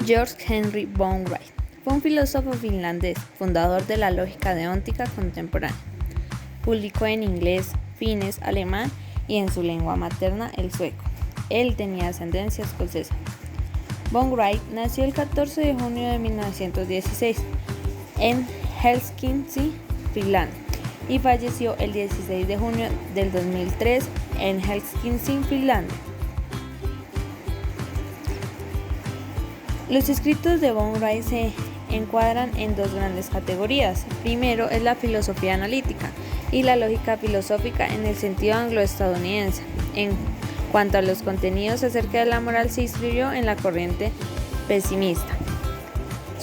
George Henry von Wright fue un filósofo finlandés, fundador de la lógica deóntica contemporánea. Publicó en inglés, finés, alemán y en su lengua materna, el sueco. Él tenía ascendencia escocesa. Von Wright nació el 14 de junio de 1916 en Helsinki, Finlandia, y falleció el 16 de junio del 2003 en Helsinki, Finlandia. Los escritos de Von Wright se encuadran en dos grandes categorías. Primero es la filosofía analítica y la lógica filosófica en el sentido anglo-estadounidense. En cuanto a los contenidos acerca de la moral, se inscribió en la corriente pesimista.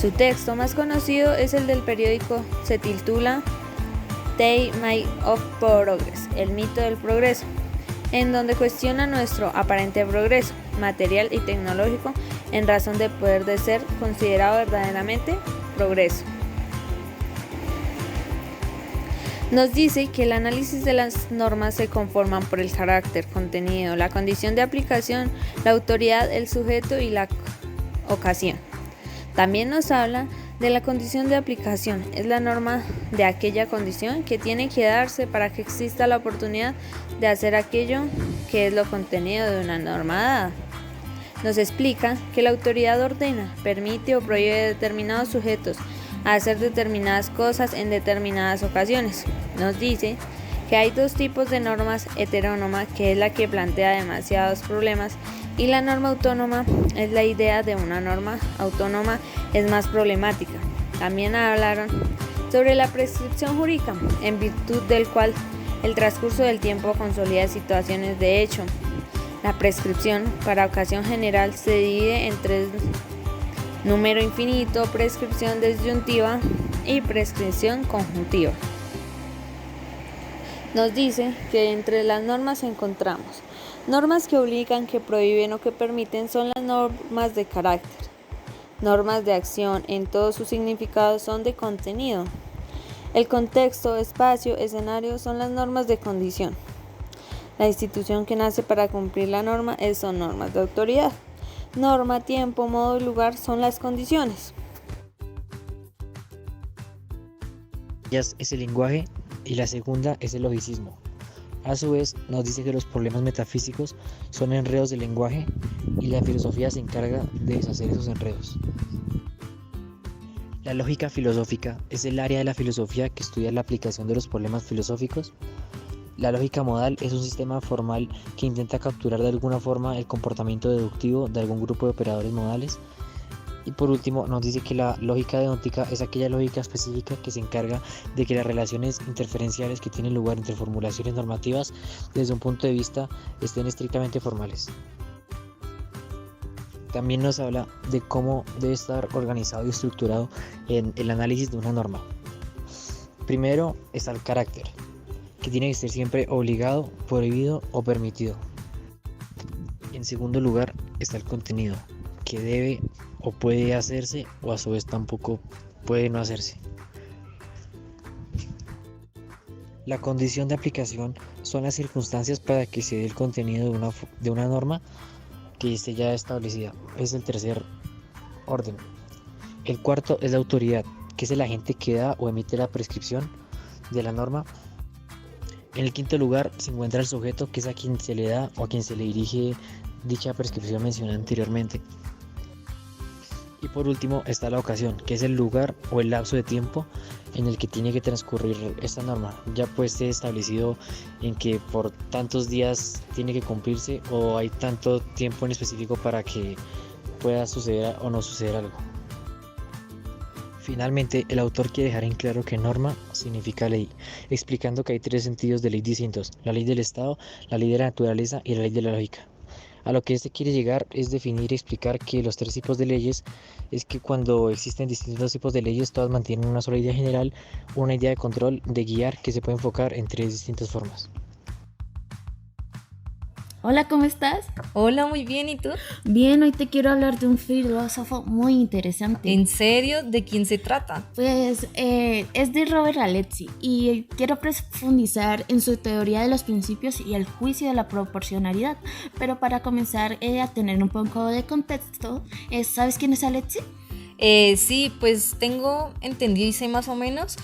Su texto más conocido es el del periódico, se titula The Myth of Progress, el mito del progreso, en donde cuestiona nuestro aparente progreso material y tecnológico en razón de poder de ser considerado verdaderamente progreso. Nos dice que el análisis de las normas se conforman por el carácter, contenido, la condición de aplicación, la autoridad, el sujeto y la ocasión. También nos habla de la condición de aplicación, es la norma de aquella condición que tiene que darse para que exista la oportunidad de hacer aquello que es lo contenido de una norma dada. Nos explica que la autoridad ordena, permite o prohíbe a determinados sujetos a hacer determinadas cosas en determinadas ocasiones. Nos dice que hay dos tipos de normas: heterónoma, que es la que plantea demasiados problemas, y la norma autónoma, es la idea de una norma autónoma, es más problemática. También hablaron sobre la prescripción jurídica, en virtud del cual el transcurso del tiempo consolida situaciones de hecho. La prescripción, para ocasión general, se divide en tres: número infinito, prescripción disyuntiva y prescripción conjuntiva. Nos dice que entre las normas encontramos normas que obligan, que prohíben o que permiten, son las normas de carácter. Normas de acción, en todos sus significados, son de contenido. El contexto, espacio, escenario son las normas de condición. La institución que nace para cumplir la norma son normas de autoridad. Norma, tiempo, modo y lugar son las condiciones. Ellas es el lenguaje y la segunda es el logicismo. A su vez, nos dice que los problemas metafísicos son enredos del lenguaje y la filosofía se encarga de deshacer esos enredos. La lógica filosófica es el área de la filosofía que estudia la aplicación de los problemas filosóficos. La lógica modal es un sistema formal que intenta capturar de alguna forma el comportamiento deductivo de algún grupo de operadores modales. Y por último, nos dice que la lógica deóntica es aquella lógica específica que se encarga de que las relaciones interferenciales que tienen lugar entre formulaciones normativas desde un punto de vista estén estrictamente formales. También nos habla de cómo debe estar organizado y estructurado en el análisis de una norma. Primero está el carácter, que tiene que ser siempre obligado, prohibido o permitido. En segundo lugar está el contenido, que debe o puede hacerse o a su vez tampoco puede no hacerse. La condición de aplicación son las circunstancias para que se dé el contenido de una norma que esté ya establecida. Es el tercer orden. El cuarto es la autoridad, que es el agente que da o emite la prescripción de la norma. En el quinto lugar se encuentra el sujeto, que es a quien se le da o a quien se le dirige dicha prescripción mencionada anteriormente. Y por último está la ocasión, que es el lugar o el lapso de tiempo en el que tiene que transcurrir esta norma. Ya pues esté establecido en que por tantos días tiene que cumplirse o hay tanto tiempo en específico para que pueda suceder o no suceder algo. Finalmente, el autor quiere dejar en claro que norma significa ley, explicando que hay tres sentidos de ley distintos: la ley del Estado, la ley de la naturaleza y la ley de la lógica. A lo que este quiere llegar es definir y explicar que los tres tipos de leyes es que cuando existen distintos tipos de leyes, todas mantienen una sola idea general, una idea de control, de guiar, que se puede enfocar en tres distintas formas. Hola, ¿cómo estás? Hola, muy bien, ¿y tú? Bien, hoy te quiero hablar de un filósofo muy interesante. ¿En serio? ¿De quién se trata? Pues es de Robert Alexy y quiero profundizar en su teoría de los principios y el juicio de la proporcionalidad. Pero para comenzar a tener un poco de contexto, ¿sabes quién es Alexy? Sí, pues tengo entendido y sé más o menos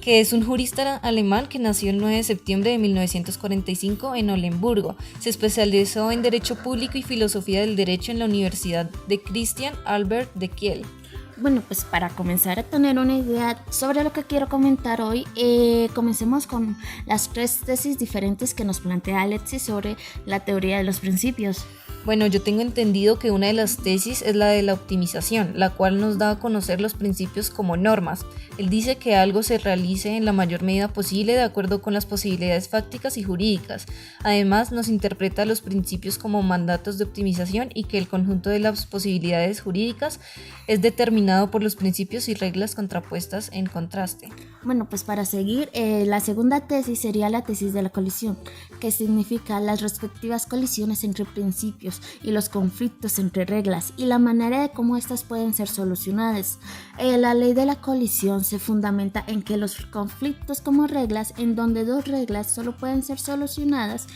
que es un jurista alemán que nació el 9 de septiembre de 1945 en Olemburgo. Se especializó en Derecho Público y Filosofía del Derecho en la Universidad de Christian Albert de Kiel. Bueno, pues para comenzar a tener una idea sobre lo que quiero comentar hoy, comencemos con las 3 tesis diferentes que nos plantea Alexy sobre la teoría de los principios. Bueno, yo tengo entendido que una de las tesis es la de la optimización, la cual nos da a conocer los principios como normas. Él dice que algo se realice en la mayor medida posible de acuerdo con las posibilidades fácticas y jurídicas. Además, nos interpreta los principios como mandatos de optimización y que el conjunto de las posibilidades jurídicas es determinado por los principios y reglas contrapuestas en contraste. Bueno, pues para seguir, la segunda tesis sería la tesis de la colisión, que significa las respectivas colisiones entre principios y los conflictos entre reglas y la manera de cómo éstas pueden ser solucionadas. La ley de la colisión se fundamenta en que los conflictos como reglas, en donde 2 reglas solo pueden ser solucionadas,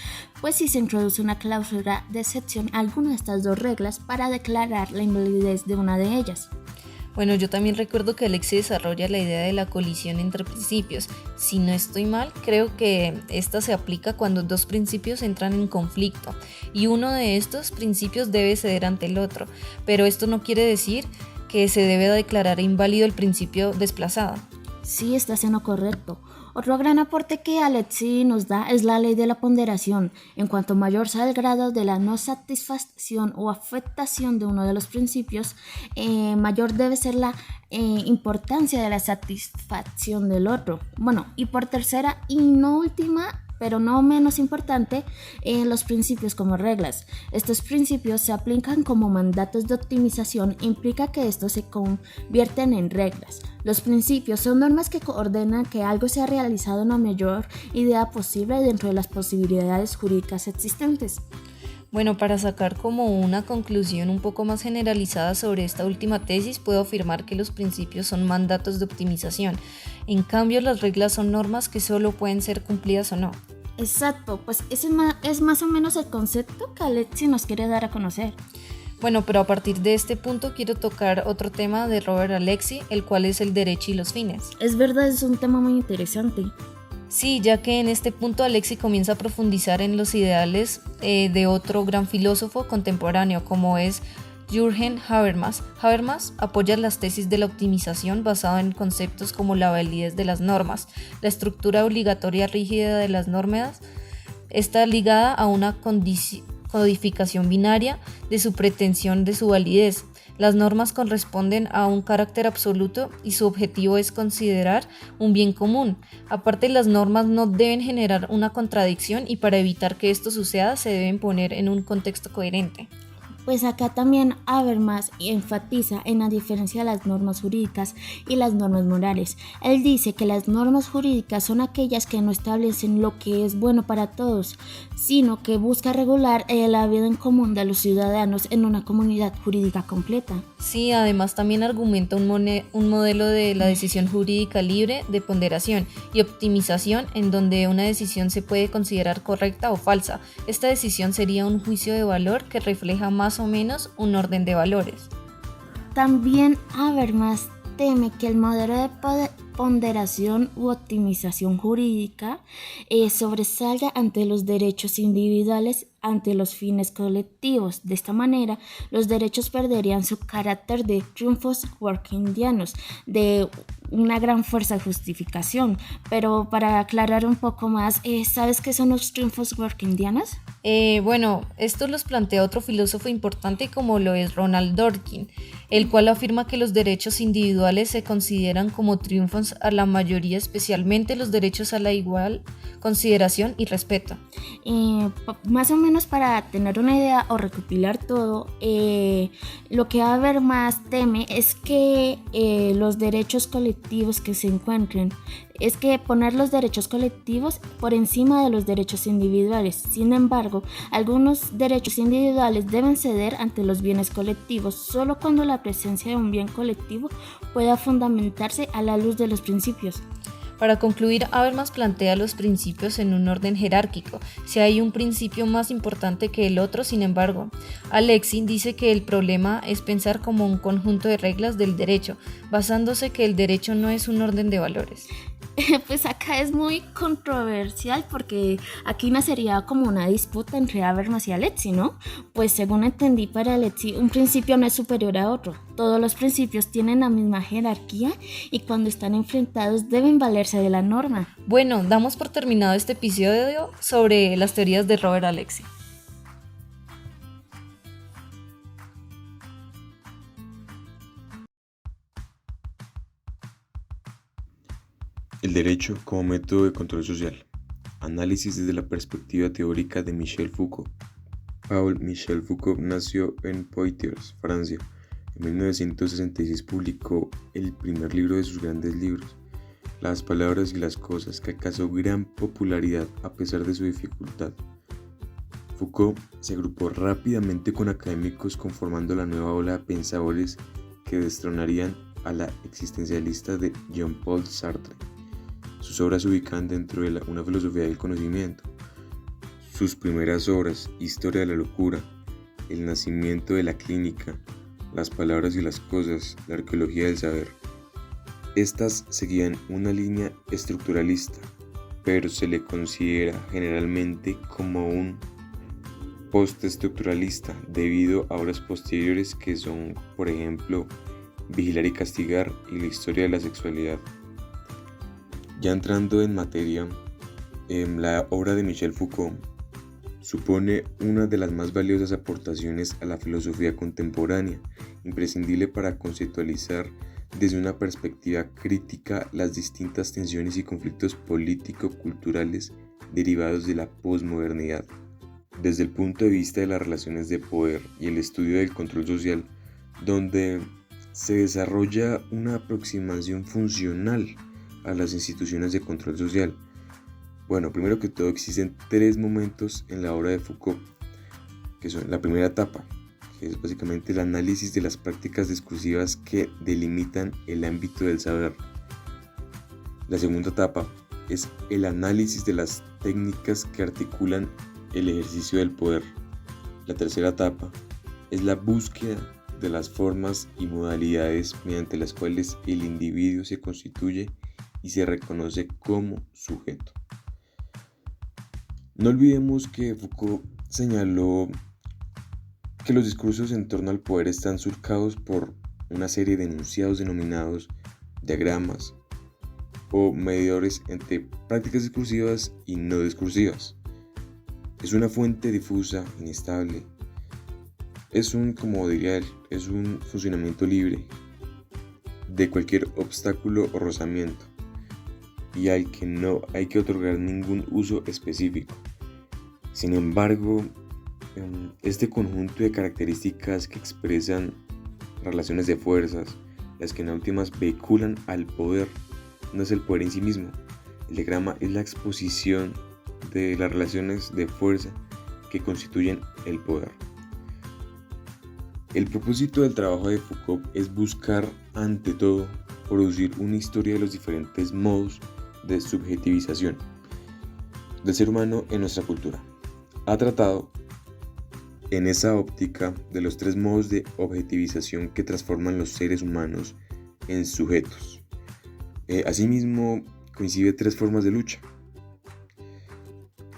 pues si se introduce una cláusula de excepción a alguna de estas 2 reglas para declarar la invalidez de una de ellas. Bueno, yo también recuerdo que Alexi desarrolla la idea de la colisión entre principios. Si no estoy mal, creo que esta se aplica cuando 2 principios entran en conflicto y uno de estos principios debe ceder ante el otro, pero esto no quiere decir que se debe declarar inválido el principio desplazado. Sí, estás en lo correcto. Otro gran aporte que Alexy nos da es la ley de la ponderación. En cuanto mayor sea el grado de la no satisfacción o afectación de uno de los principios, mayor debe ser la importancia de la satisfacción del otro. Bueno, y por tercera y no última, pero no menos importante, los principios como reglas. Estos principios se aplican como mandatos de optimización, implica que estos se convierten en reglas. Los principios son normas que ordenan que algo sea realizado en la mayor idea posible dentro de las posibilidades jurídicas existentes. Bueno, para sacar como una conclusión un poco más generalizada sobre esta última tesis, puedo afirmar que los principios son mandatos de optimización. En cambio, las reglas son normas que solo pueden ser cumplidas o no. Exacto, pues ese es más o menos el concepto que Alexy nos quiere dar a conocer. Bueno, pero a partir de este punto quiero tocar otro tema de Robert Alexy, el cual es el derecho y los fines. Es verdad, es un tema muy interesante. Sí, ya que en este punto Alexy comienza a profundizar en los ideales de otro gran filósofo contemporáneo como es Jürgen Habermas. Habermas apoya las tesis de la optimización basado en conceptos como la validez de las normas. La estructura obligatoria rígida de las normas está ligada a una codificación binaria de su pretensión de su validez. Las normas corresponden a un carácter absoluto y su objetivo es considerar un bien común. Aparte, las normas no deben generar una contradicción y para evitar que esto suceda se deben poner en un contexto coherente. Pues acá también Habermas enfatiza en la diferencia de las normas jurídicas y las normas morales. Él dice que las normas jurídicas son aquellas que no establecen lo que es bueno para todos, sino que busca regular la vida en común de los ciudadanos en una comunidad jurídica completa. Sí, además también argumenta un modelo de la decisión jurídica libre de ponderación y optimización en donde una decisión se puede considerar correcta o falsa. Esta decisión sería un juicio de valor que refleja más o menos un orden de valores. También Habermas teme que el modelo de ponderación u optimización jurídica sobresalga ante los derechos individuales ante los fines colectivos. De esta manera, los derechos perderían su carácter de triunfos workingianos, de una gran fuerza de justificación. Pero para aclarar un poco más, ¿sabes qué son los triunfos workingianos? Bueno, esto los plantea otro filósofo importante como lo es Ronald Dworkin, el cual afirma que los derechos individuales se consideran como triunfos a la mayoría, especialmente los derechos a la igual consideración y respeto. Más o menos menos para tener una idea o recopilar todo, lo que Habermas teme es que los derechos colectivos que se encuentren, es que poner los derechos colectivos por encima de los derechos individuales. Sin embargo, algunos derechos individuales deben ceder ante los bienes colectivos solo cuando la presencia de un bien colectivo pueda fundamentarse a la luz de los principios. Para concluir, Habermas plantea los principios en un orden jerárquico, si hay un principio más importante que el otro. Sin embargo, Alexis dice que el problema es pensar como un conjunto de reglas del derecho, basándose que el derecho no es un orden de valores. Pues acá es muy controversial porque aquí nacería como una disputa entre Habermas y Alexis, ¿no? Pues según entendí, para Alexis un principio no es superior a otro. Todos los principios tienen la misma jerarquía y cuando están enfrentados deben valerse de la norma. Bueno, damos por terminado este episodio sobre las teorías de Robert Alexis. El derecho como método de control social. Análisis desde la perspectiva teórica de Michel Foucault. Paul-Michel Foucault nació en Poitiers, Francia. En 1966 publicó el primer libro de sus grandes libros, Las palabras y las cosas, que alcanzó gran popularidad a pesar de su dificultad. Foucault se agrupó rápidamente con académicos conformando la nueva ola de pensadores que destronarían a la existencialista de Jean-Paul Sartre. Sus obras se ubican dentro de una filosofía del conocimiento. Sus primeras obras, Historia de la locura, El nacimiento de la clínica, Las palabras y las cosas, La arqueología del saber. Estas seguían una línea estructuralista, pero se le considera generalmente como un postestructuralista debido a obras posteriores que son, por ejemplo, Vigilar y castigar y La historia de la sexualidad. Ya entrando en materia, la obra de Michel Foucault supone una de las más valiosas aportaciones a la filosofía contemporánea, imprescindible para conceptualizar desde una perspectiva crítica las distintas tensiones y conflictos político-culturales derivados de la posmodernidad. Desde el punto de vista de las relaciones de poder y el estudio del control social, donde se desarrolla una aproximación funcional a las instituciones de control social. Bueno, primero que todo existen tres momentos en la obra de Foucault, que son la primera etapa, que es básicamente el análisis de las prácticas discursivas que delimitan el ámbito del saber. La segunda etapa es el análisis de las técnicas que articulan el ejercicio del poder. La tercera etapa es la búsqueda de las formas y modalidades mediante las cuales el individuo se constituye y se reconoce como sujeto. No olvidemos que Foucault señaló que los discursos en torno al poder están surcados por una serie de enunciados denominados diagramas o medidores entre prácticas discursivas y no discursivas. Es una fuente difusa, inestable. Como diría él, es un funcionamiento libre de cualquier obstáculo o rozamiento y al que no hay que otorgar ningún uso específico. Sin embargo, este conjunto de características que expresan relaciones de fuerzas, las que en últimas vehiculan al poder, no es el poder en sí mismo. El diagrama es la exposición de las relaciones de fuerza que constituyen el poder. El propósito del trabajo de Foucault es buscar, ante todo, producir una historia de los diferentes modos de subjetivización del ser humano en nuestra cultura. Ha tratado en esa óptica de los tres modos de objetivización que transforman los seres humanos en sujetos. Asimismo, coincide tres formas de lucha.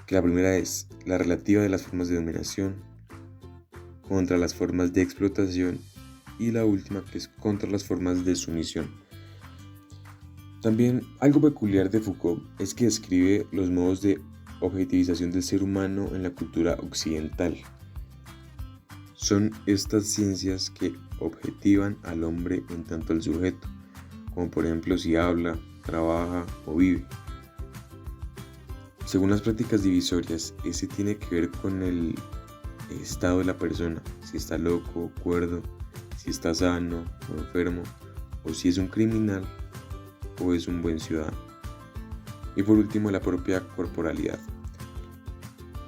Que la primera es la relativa de las formas de dominación contra las formas de explotación y la última que es contra las formas de sumisión. También algo peculiar de Foucault es que describe los modos de objetivización del ser humano en la cultura occidental. Son estas ciencias que objetivan al hombre en tanto al sujeto, como por ejemplo si habla, trabaja o vive. Según las prácticas divisorias, ese tiene que ver con el estado de la persona, si está loco o cuerdo, si está sano o enfermo, o si es un criminal o es un buen ciudadano. Y por último, la propia corporalidad.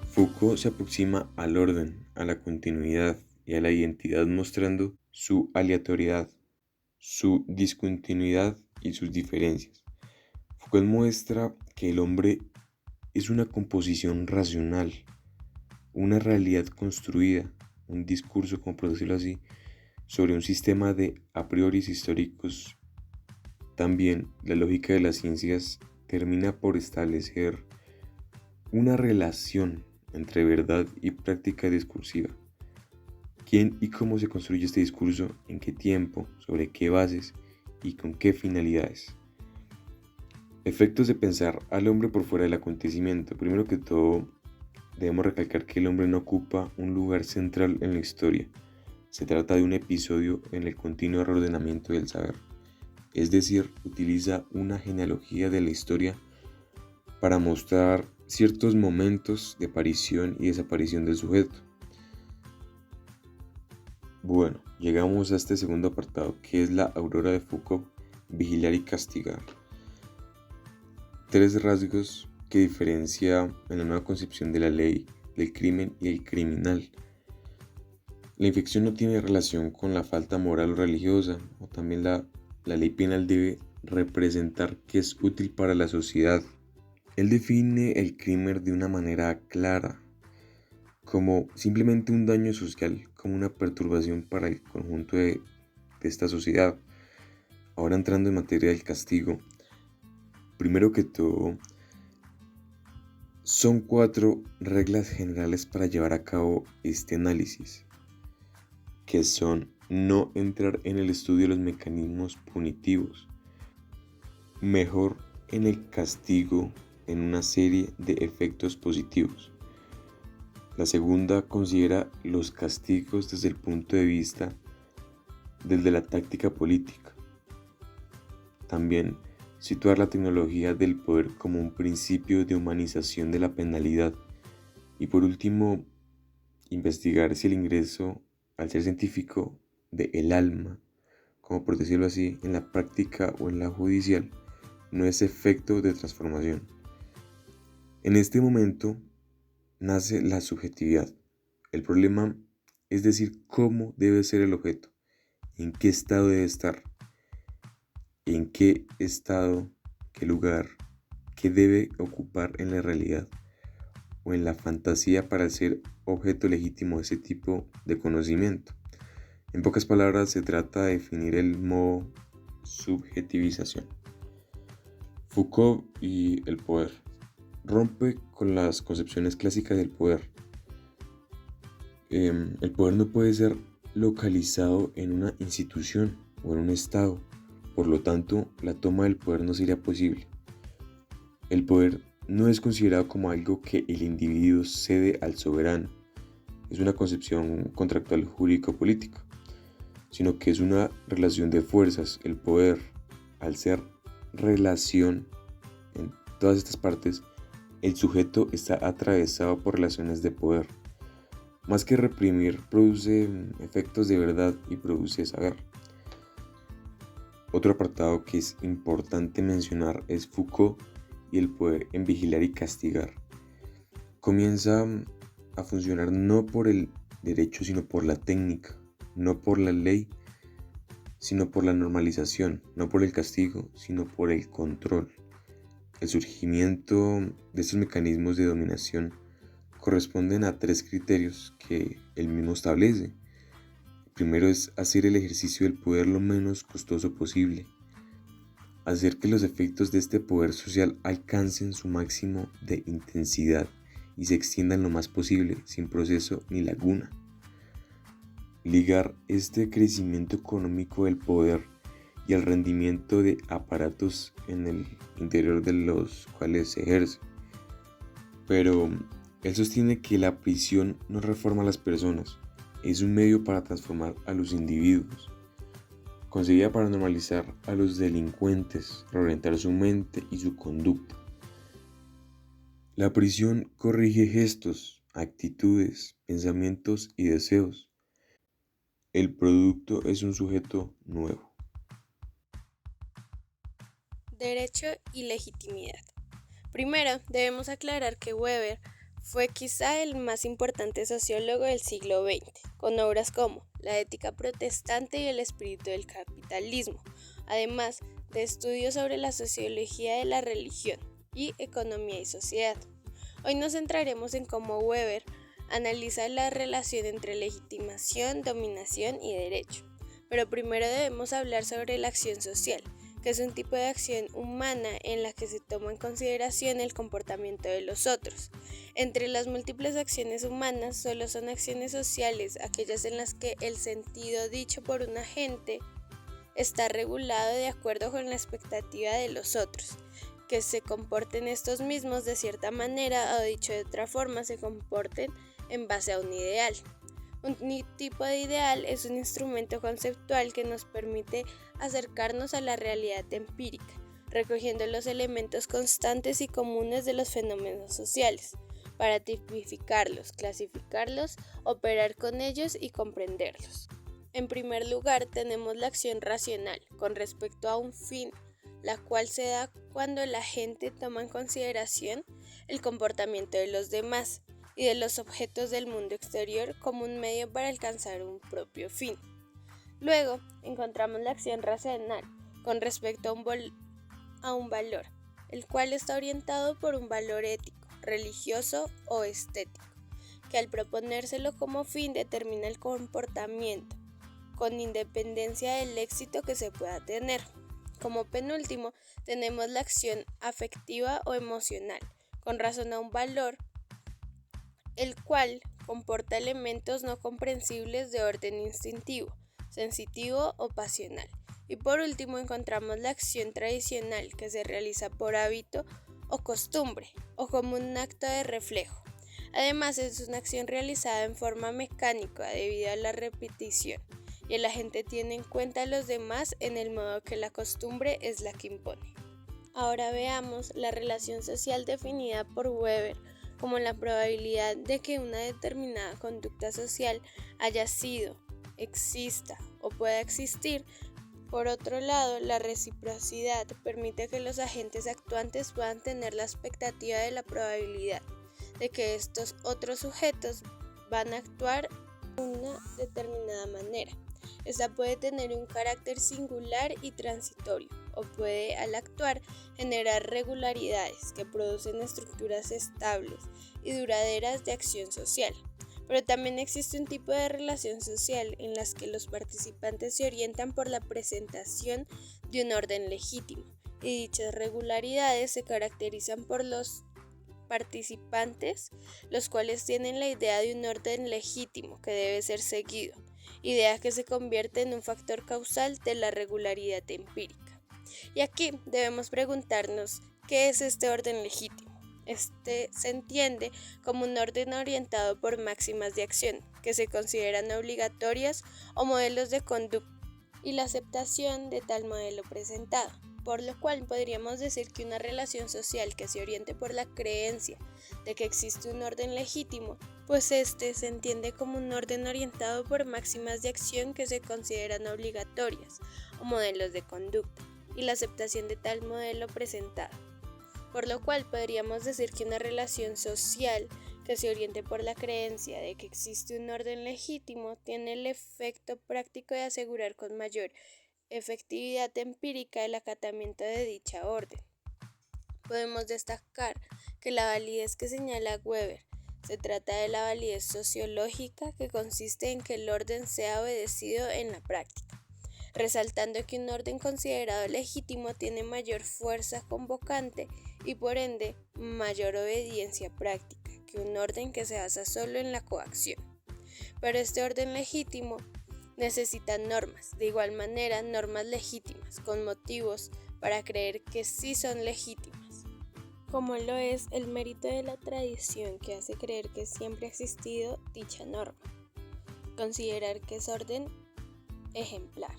Foucault se aproxima al orden, a la continuidad y a la identidad mostrando su aleatoriedad, su discontinuidad y sus diferencias. Foucault muestra que el hombre es una composición racional, una realidad construida, un discurso, como por decirlo así, sobre un sistema de a priori históricos. También la lógica de las ciencias termina por establecer una relación entre verdad y práctica discursiva. ¿Quién y cómo se construye este discurso? ¿En qué tiempo? ¿Sobre qué bases? ¿Y con qué finalidades? Efectos de pensar al hombre por fuera del acontecimiento. Primero que todo, debemos recalcar que el hombre no ocupa un lugar central en la historia. Se trata de un episodio en el continuo reordenamiento del saber. Es decir, utiliza una genealogía de la historia para mostrar ciertos momentos de aparición y desaparición del sujeto. Bueno, llegamos a este segundo apartado, que es la aurora de Foucault, vigilar y castigar. 3 rasgos que diferencia en la nueva concepción de la ley, del crimen y el criminal. La infección no tiene relación con la falta moral o religiosa, o también la ley penal debe representar que es útil para la sociedad. Él define el crimen de una manera clara, como simplemente un daño social, como una perturbación para el conjunto de esta sociedad. Ahora entrando en materia del castigo, primero que todo, son 4 reglas generales para llevar a cabo este análisis, que son no entrar en el estudio de los mecanismos punitivos, mejor en el castigo en una serie de efectos positivos. La segunda considera los castigos desde el punto de vista de la táctica política. También situar la tecnología del poder como un principio de humanización de la penalidad. Y por último, investigar si el ingreso al ser científico de el alma, como por decirlo así, en la práctica o en la judicial, no es efecto de transformación. En este momento nace la subjetividad. El problema es decir cómo debe ser el objeto, en qué estado debe estar, en qué estado, qué lugar, qué debe ocupar en la realidad o en la fantasía para ser objeto legítimo de ese tipo de conocimiento. En pocas palabras, se trata de definir el modo subjetivización. Foucault y el poder. Rompe con las concepciones clásicas del poder. El poder no puede ser localizado en una institución o en un estado. Por lo tanto, la toma del poder no sería posible. El poder no es considerado como algo que el individuo cede al soberano. Es una concepción contractual jurídico-política, sino que es una relación de fuerzas. El poder, al ser relación en todas estas partes, el sujeto está atravesado por relaciones de poder. Más que reprimir, produce efectos de verdad y produce saber. Otro apartado que es importante mencionar es Foucault y el poder en vigilar y castigar. Comienza a funcionar no por el derecho, sino por la técnica, no por la ley, sino por la normalización, no por el castigo, sino por el control. El surgimiento de estos mecanismos de dominación corresponden a 3 criterios que él mismo establece. Primero es hacer el ejercicio del poder lo menos costoso posible, hacer que los efectos de este poder social alcancen su máximo de intensidad y se extiendan lo más posible sin proceso ni laguna. Ligar este crecimiento económico del poder y el rendimiento de aparatos en el interior de los cuales se ejerce. Pero él sostiene que la prisión no reforma a las personas, es un medio para transformar a los individuos, concebida para normalizar a los delincuentes, reorientar su mente y su conducta. La prisión corrige gestos, actitudes, pensamientos y deseos. El producto es un sujeto nuevo. Derecho y legitimidad. Primero, debemos aclarar que Weber fue quizá el más importante sociólogo del siglo XX, con obras como La ética protestante y el espíritu del capitalismo, además de estudios sobre la sociología de la religión y economía y sociedad. Hoy nos centraremos en cómo Weber analiza la relación entre legitimación, dominación y derecho. Pero primero debemos hablar sobre la acción social, que es un tipo de acción humana en la que se toma en consideración el comportamiento de los otros. Entre las múltiples acciones humanas, solo son acciones sociales aquellas en las que el sentido dicho por un agente está regulado de acuerdo con la expectativa de los otros, que se comporten estos mismos de cierta manera o, dicho de otra forma, se comporten en base a un ideal. Un tipo de ideal es un instrumento conceptual que nos permite acercarnos a la realidad empírica, recogiendo los elementos constantes y comunes de los fenómenos sociales, para tipificarlos, clasificarlos, operar con ellos y comprenderlos. En primer lugar, tenemos la acción racional con respecto a un fin, la cual se da cuando la gente toma en consideración el comportamiento de los demás y de los objetos del mundo exterior como un medio para alcanzar un propio fin. Luego, encontramos la acción racional con respecto a un valor, el cual está orientado por un valor ético, religioso o estético, que al proponérselo como fin determina el comportamiento, con independencia del éxito que se pueda tener. Como penúltimo, tenemos la acción afectiva o emocional, con razón a un valor, el cual comporta elementos no comprensibles de orden instintivo, sensitivo o pasional. Y por último encontramos la acción tradicional, que se realiza por hábito o costumbre, o como un acto de reflejo. Además, es una acción realizada en forma mecánica debido a la repetición, y la gente tiene en cuenta a los demás en el modo que la costumbre es la que impone. Ahora veamos la relación social definida por Weber como la probabilidad de que una determinada conducta social haya sido, exista o pueda existir. Por otro lado, la reciprocidad permite que los agentes actuantes puedan tener la expectativa de la probabilidad de que estos otros sujetos van a actuar de una determinada manera. Esta puede tener un carácter singular y transitorio, o puede, al actuar, generar regularidades que producen estructuras estables y duraderas de acción social. Pero también existe un tipo de relación social en las que los participantes se orientan por la presentación de un orden legítimo, y dichas regularidades se caracterizan por los participantes, los cuales tienen la idea de un orden legítimo que debe ser seguido, idea que se convierte en un factor causal de la regularidad empírica. Y aquí debemos preguntarnos, ¿qué es este orden legítimo? Este se entiende como un orden orientado por máximas de acción, que se consideran obligatorias o modelos de conducta, y la aceptación de tal modelo presentado. Por lo cual podríamos decir que una relación social que se oriente por la creencia de que existe un orden legítimo, pues este se entiende como un orden orientado por máximas de acción que se consideran obligatorias o modelos de conducta, y la aceptación de tal modelo presentado. Por lo cual podríamos decir que una relación social que se oriente por la creencia de que existe un orden legítimo tiene el efecto práctico de asegurar con mayor efectividad empírica el acatamiento de dicha orden. Podemos destacar que la validez que señala Weber se trata de la validez sociológica, que consiste en que el orden sea obedecido en la práctica, resaltando que un orden considerado legítimo tiene mayor fuerza convocante y por ende mayor obediencia práctica que un orden que se basa solo en la coacción. Pero este orden legítimo necesita normas, de igual manera normas legítimas, con motivos para creer que sí son legítimas, como lo es el mérito de la tradición que hace creer que siempre ha existido dicha norma, considerar que es orden ejemplar,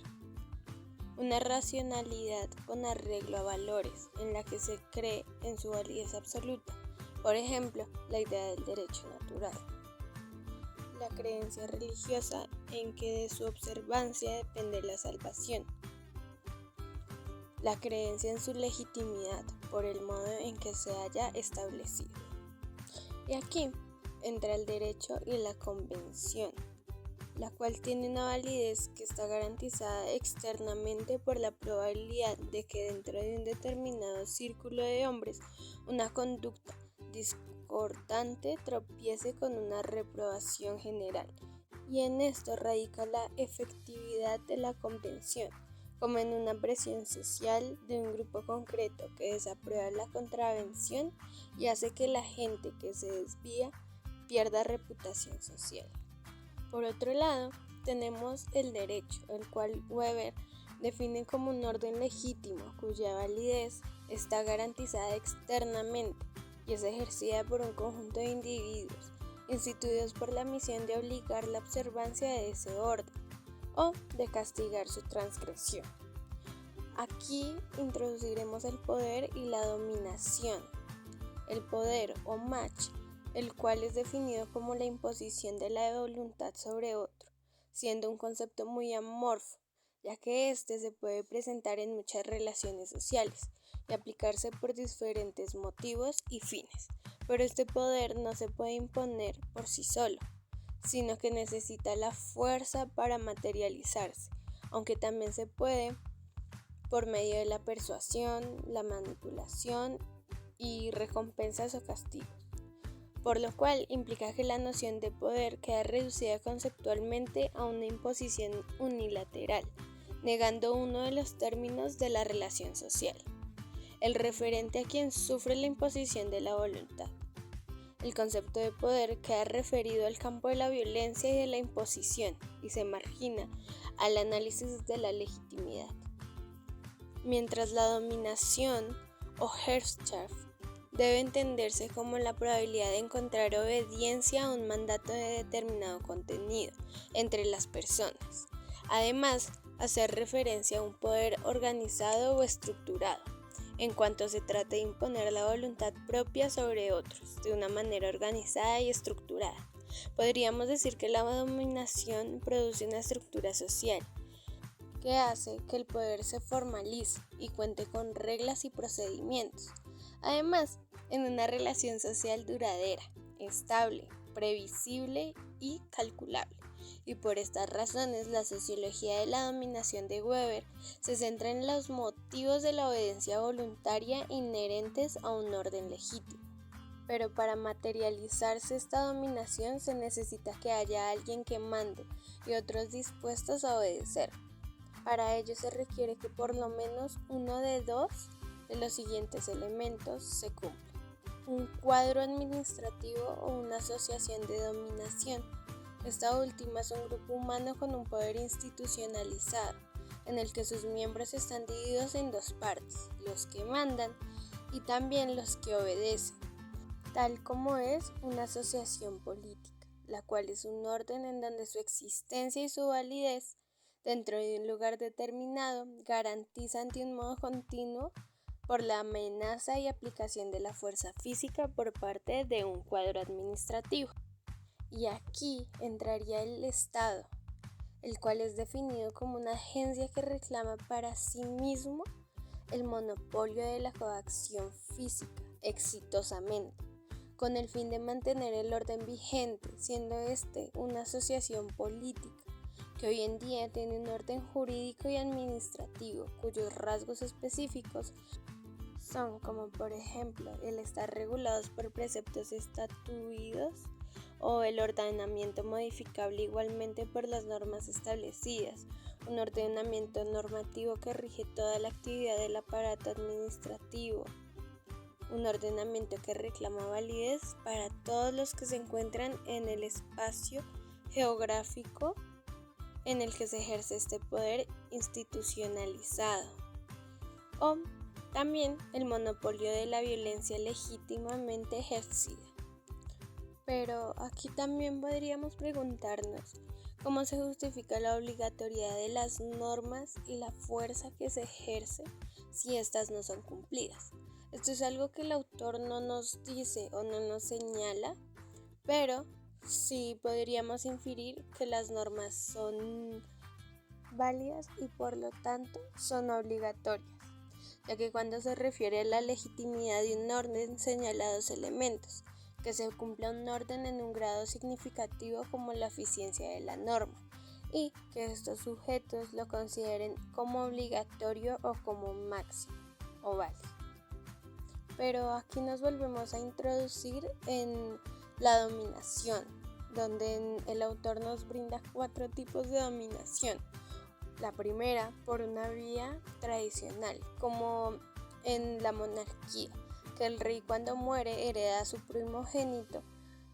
una racionalidad con arreglo a valores en la que se cree en su validez absoluta, Por ejemplo, la idea del derecho natural, la creencia religiosa en que de su observancia depende la salvación, la creencia en su legitimidad por el modo en que se haya establecido. Y aquí entra el derecho y la convención, la cual tiene una validez que está garantizada externamente por la probabilidad de que dentro de un determinado círculo de hombres una conducta discordante tropiece con una reprobación general, y en esto radica la efectividad de la convención, como en una presión social de un grupo concreto que desaprueba la contravención y hace que la gente que se desvía pierda reputación social. Por otro lado, tenemos el derecho, el cual Weber define como un orden legítimo cuya validez está garantizada externamente y es ejercida por un conjunto de individuos instituidos por la misión de obligar la observancia de ese orden o de castigar su transgresión. Aquí introduciremos el poder y la dominación. El poder o mach, el cual es definido como la imposición de la voluntad sobre otro, siendo un concepto muy amorfo, ya que éste se puede presentar en muchas relaciones sociales y aplicarse por diferentes motivos y fines, pero este poder no se puede imponer por sí solo, sino que necesita la fuerza para materializarse, aunque también se puede por medio de la persuasión, la manipulación y recompensas o castigos, por lo cual implica que la noción de poder queda reducida conceptualmente a una imposición unilateral, negando uno de los términos de la relación social, el referente a quien sufre la imposición de la voluntad. El concepto de poder queda referido al campo de la violencia y de la imposición y se margina al análisis de la legitimidad. Mientras la dominación o Herrschaft debe entenderse como la probabilidad de encontrar obediencia a un mandato de determinado contenido entre las personas. Además, hacer referencia a un poder organizado o estructurado, en cuanto se trata de imponer la voluntad propia sobre otros de una manera organizada y estructurada. Podríamos decir que la dominación produce una estructura social que hace que el poder se formalice y cuente con reglas y procedimientos. Además, en una relación social duradera, estable, previsible y calculable. Y por estas razones, la sociología de la dominación de Weber se centra en los motivos de la obediencia voluntaria inherentes a un orden legítimo. Pero para materializarse esta dominación se necesita que haya alguien que mande y otros dispuestos a obedecer. Para ello se requiere que por lo menos uno de dos de los siguientes elementos se cumpla: un cuadro administrativo o una asociación de dominación. Esta última es un grupo humano con un poder institucionalizado, en el que sus miembros están divididos en dos partes, los que mandan y también los que obedecen, tal como es una asociación política, la cual es un orden en donde su existencia y su validez dentro de un lugar determinado garantizan de un modo continuo por la amenaza y aplicación de la fuerza física por parte de un cuadro administrativo. Y aquí entraría el Estado, el cual es definido como una agencia que reclama para sí mismo el monopolio de la coacción física exitosamente, con el fin de mantener el orden vigente, siendo este una asociación política que hoy en día tiene un orden jurídico y administrativo cuyos rasgos específicos son como por ejemplo el estar regulados por preceptos estatuidos o el ordenamiento modificable igualmente por las normas establecidas, un ordenamiento normativo que rige toda la actividad del aparato administrativo, un ordenamiento que reclama validez para todos los que se encuentran en el espacio geográfico en el que se ejerce este poder institucionalizado, o también el monopolio de la violencia legítimamente ejercida. Pero aquí también podríamos preguntarnos cómo se justifica la obligatoriedad de las normas y la fuerza que se ejerce si éstas no son cumplidas. Esto es algo que el autor no nos dice o no nos señala, pero sí podríamos inferir que las normas son válidas y por lo tanto son obligatorias, ya que cuando se refiere a la legitimidad de un orden señala dos elementos: que se cumpla un orden en un grado significativo como la eficiencia de la norma, y que estos sujetos lo consideren como obligatorio o como máximo o válido. Pero aquí nos volvemos a introducir en la dominación, donde el autor nos brinda 4 tipos de dominación. La primera, por una vía tradicional, como en la monarquía, que el rey cuando muere hereda a su primogénito,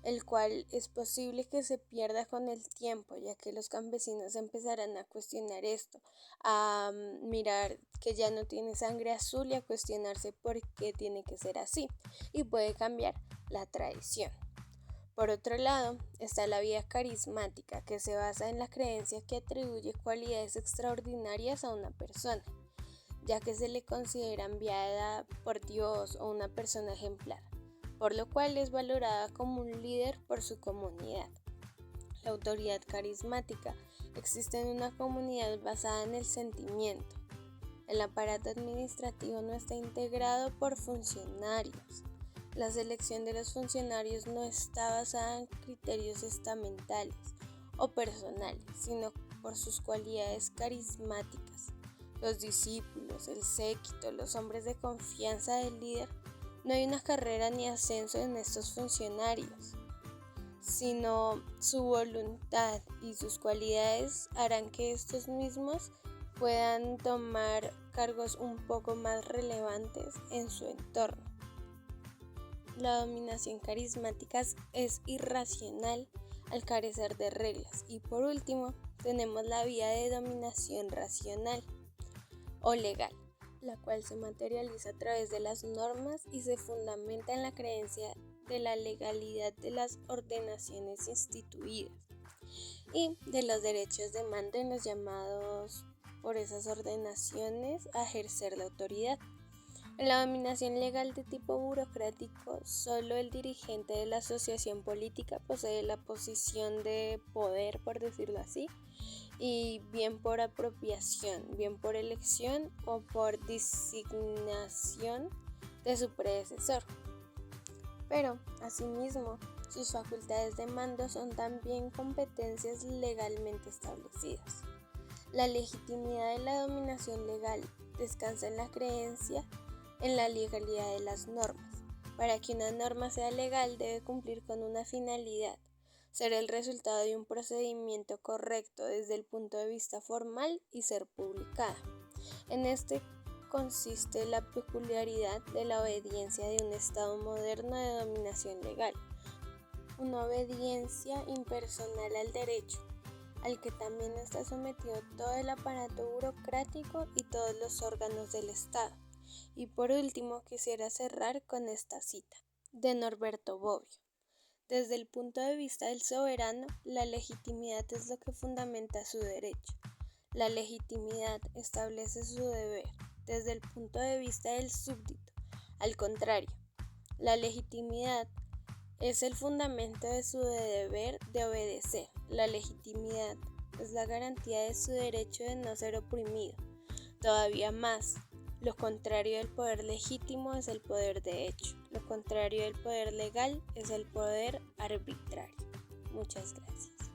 el cual es posible que se pierda con el tiempo, ya que los campesinos empezarán a cuestionar esto, a mirar que ya no tiene sangre azul y a cuestionarse por qué tiene que ser así, y puede cambiar la tradición. Por otro lado, está la vía carismática, que se basa en la creencia que atribuye cualidades extraordinarias a una persona, ya que se le considera enviada por Dios o una persona ejemplar, por lo cual es valorada como un líder por su comunidad. La autoridad carismática existe en una comunidad basada en el sentimiento. El aparato administrativo no está integrado por funcionarios. La selección de los funcionarios no está basada en criterios estamentales o personales, sino por sus cualidades carismáticas. Los discípulos, el séquito, los hombres de confianza del líder, no hay una carrera ni ascenso en estos funcionarios, sino su voluntad y sus cualidades harán que estos mismos puedan tomar cargos un poco más relevantes en su entorno. La dominación carismática es irracional al carecer de reglas. Y por último, tenemos la vía de dominación racional o legal, la cual se materializa a través de las normas y se fundamenta en la creencia de la legalidad de las ordenaciones instituidas y de los derechos de mando en los llamados por esas ordenaciones a ejercer la autoridad. En la dominación legal de tipo burocrático, solo el dirigente de la asociación política posee la posición de poder, por decirlo así, y bien por apropiación, bien por elección o por designación de su predecesor. Pero, asimismo, sus facultades de mando son también competencias legalmente establecidas. La legitimidad de la dominación legal descansa en la creencia en la legalidad de las normas. Para que una norma sea legal debe cumplir con una finalidad, ser el resultado de un procedimiento correcto desde el punto de vista formal y ser publicada. En este consiste la peculiaridad de la obediencia de un Estado moderno de dominación legal, una obediencia impersonal al derecho, al que también está sometido todo el aparato burocrático y todos los órganos del Estado. Y por último, quisiera cerrar con esta cita de Norberto Bobbio. Desde el punto de vista del soberano, la legitimidad es lo que fundamenta su derecho. La legitimidad establece su deber desde el punto de vista del súbdito. Al contrario, la legitimidad es el fundamento de su deber de obedecer. La legitimidad es la garantía de su derecho de no ser oprimido. Todavía más, lo contrario del poder legítimo es el poder de hecho. Lo contrario del poder legal es el poder arbitrario. Muchas gracias.